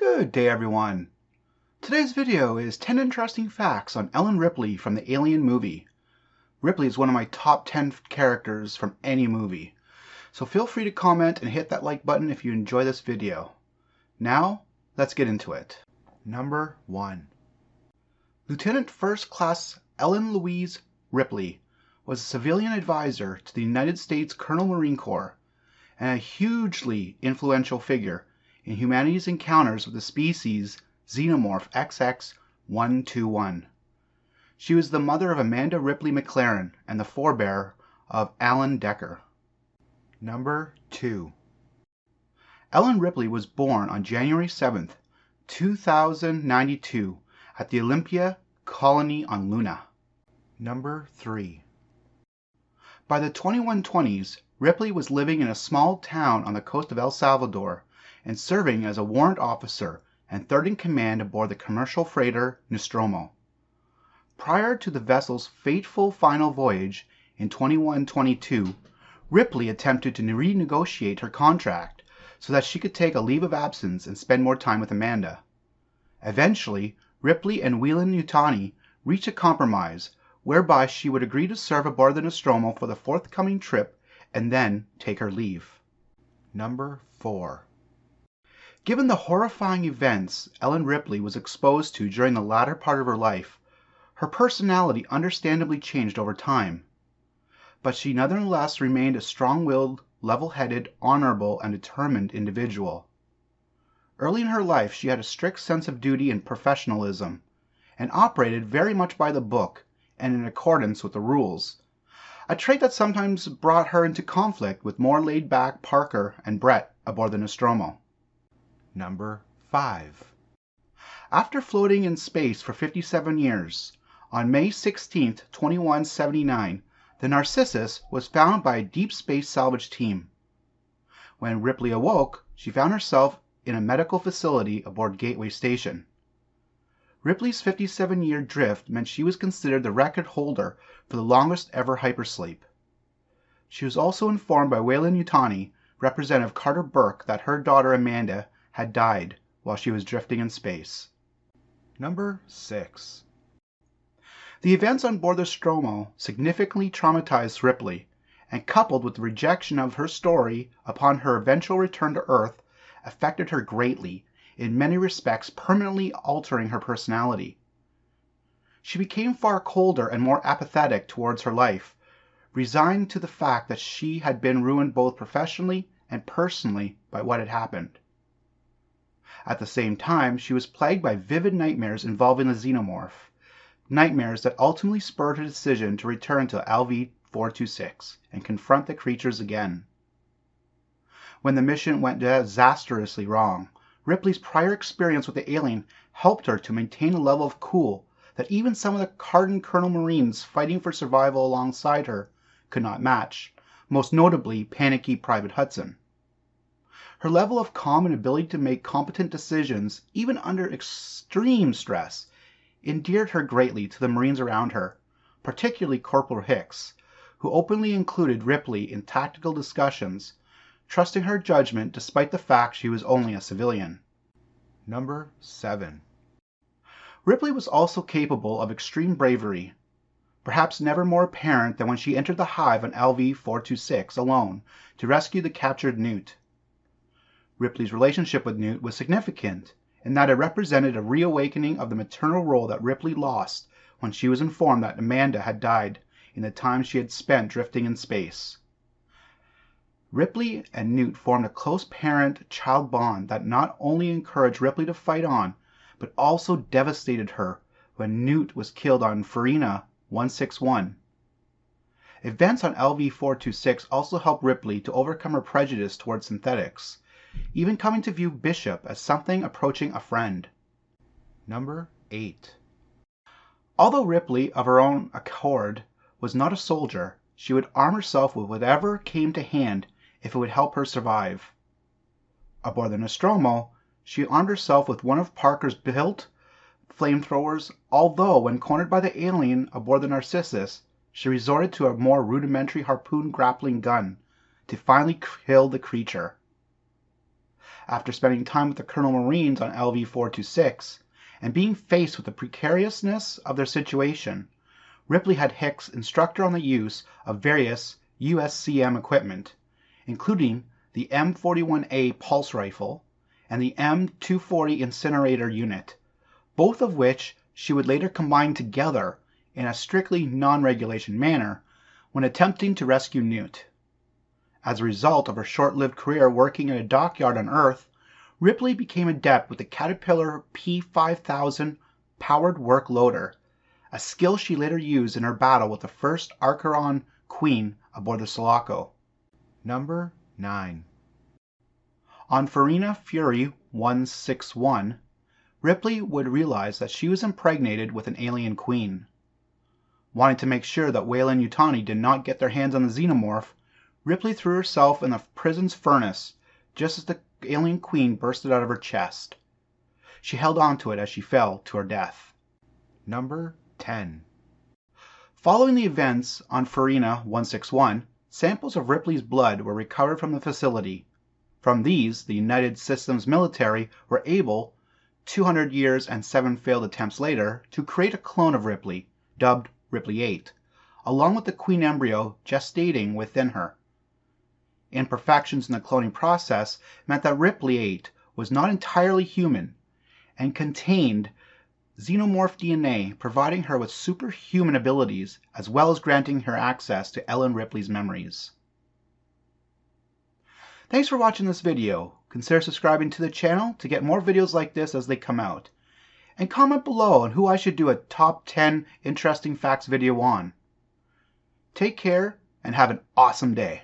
Good day, everyone. Today's video is 10 interesting facts on Ellen Ripley from the Alien movie. Ripley is one of my top 10 characters from any movie. So feel free to comment and hit that like button if you enjoy this video. Now, let's get into it. Number 1. Lieutenant First Class Ellen Louise Ripley was a civilian advisor to the United States Colonel Marine Corps and a hugely influential figure in humanity's encounters with the species xenomorph XX-121. She was the mother of Amanda Ripley McLaren and the forebearer of Alan Decker. Number 2. Ellen Ripley was born on January 7th, 2092 at the Olympia colony on Luna. Number 3. By the 2120s, Ripley was living in a small town on the coast of El Salvador and serving as a warrant officer and third in command aboard the commercial freighter Nostromo. Prior to the vessel's fateful final voyage in 2122, Ripley attempted to renegotiate her contract so that she could take a leave of absence and spend more time with Amanda. Eventually, Ripley and Weyland-Yutani reached a compromise whereby she would agree to serve aboard the Nostromo for the forthcoming trip and then take her leave. Number 4. Given the horrifying events Ellen Ripley was exposed to during the latter part of her life, her personality understandably changed over time. But she nonetheless remained a strong-willed, level-headed, honorable, and determined individual. Early in her life, she had a strict sense of duty and professionalism, and operated very much by the book and in accordance with the rules, a trait that sometimes brought her into conflict with more laid-back Parker and Brett aboard the Nostromo. Number 5. After floating in space for 57 years, on May 16, 2179, the Narcissus was found by a deep space salvage team. When Ripley awoke, she found herself in a medical facility aboard Gateway Station. Ripley's 57-year drift meant she was considered the record holder for the longest ever hypersleep. She was also informed by Weyland-Yutani Representative Carter Burke that her daughter Amanda had died while she was drifting in space. Number 6. The events on board the Nostromo significantly traumatized Ripley, and coupled with the rejection of her story upon her eventual return to Earth, affected her greatly, in many respects permanently altering her personality. She became far colder and more apathetic towards her life, resigned to the fact that she had been ruined both professionally and personally by what had happened. At the same time, she was plagued by vivid nightmares involving the xenomorph, nightmares that ultimately spurred her decision to return to LV-426 and confront the creatures again. When the mission went disastrously wrong, Ripley's prior experience with the alien helped her to maintain a level of cool that even some of the hardened Colonel Marines fighting for survival alongside her could not match, most notably panicky Private Hudson. Her level of calm and ability to make competent decisions, even under extreme stress, endeared her greatly to the Marines around her, particularly Corporal Hicks, who openly included Ripley in tactical discussions, trusting her judgment despite the fact she was only a civilian. Number 7. Ripley was also capable of extreme bravery, perhaps never more apparent than when she entered the hive on LV-426 alone to rescue the captured Newt. Ripley's relationship with Newt was significant in that it represented a reawakening of the maternal role that Ripley lost when she was informed that Amanda had died in the time she had spent drifting in space. Ripley and Newt formed a close parent-child bond that not only encouraged Ripley to fight on, but also devastated her when Newt was killed on Farina 161. Events on LV-426 also helped Ripley to overcome her prejudice towards synthetics, even coming to view Bishop as something approaching a friend. Number 8. Although Ripley, of her own accord, was not a soldier, she would arm herself with whatever came to hand if it would help her survive. Aboard the Nostromo, she armed herself with one of Parker's built flamethrowers, although when cornered by the alien aboard the Narcissus, she resorted to a more rudimentary harpoon grappling gun to finally kill the creature. after spending time with the Colonel Marines on LV-426, and being faced with the precariousness of their situation, Ripley had Hicks instruct her on the use of various USCM equipment, including the M41A pulse rifle and the M240 incinerator unit, both of which she would later combine together in a strictly non-regulation manner when attempting to rescue Newt. As a result of her short-lived career working in a dockyard on Earth, Ripley became adept with the Caterpillar P5000 powered work loader, a skill she later used in her battle with the first Archeron Queen aboard the Sulaco. Number 9. On Farina Fury 161, Ripley would realize that she was impregnated with an alien queen. Wanting to make sure that Weyland Yutani did not get their hands on the xenomorph, Ripley threw herself in the prison's furnace just as the alien queen bursted out of her chest. She held onto it as she fell to her death. Number 10. Following the events on Farina 161, samples of Ripley's blood were recovered from the facility. From these, the United Systems military were able, 200 years and 7 failed attempts later, to create a clone of Ripley, dubbed Ripley 8, along with the queen embryo gestating within her. Imperfections in the cloning process meant that Ripley 8 was not entirely human and contained xenomorph DNA, providing her with superhuman abilities as well as granting her access to Ellen Ripley's memories. Thanks for watching this video. Consider subscribing to the channel to get more videos like this as they come out. And comment below on who I should do a top 10 interesting facts video on. Take care and have an awesome day.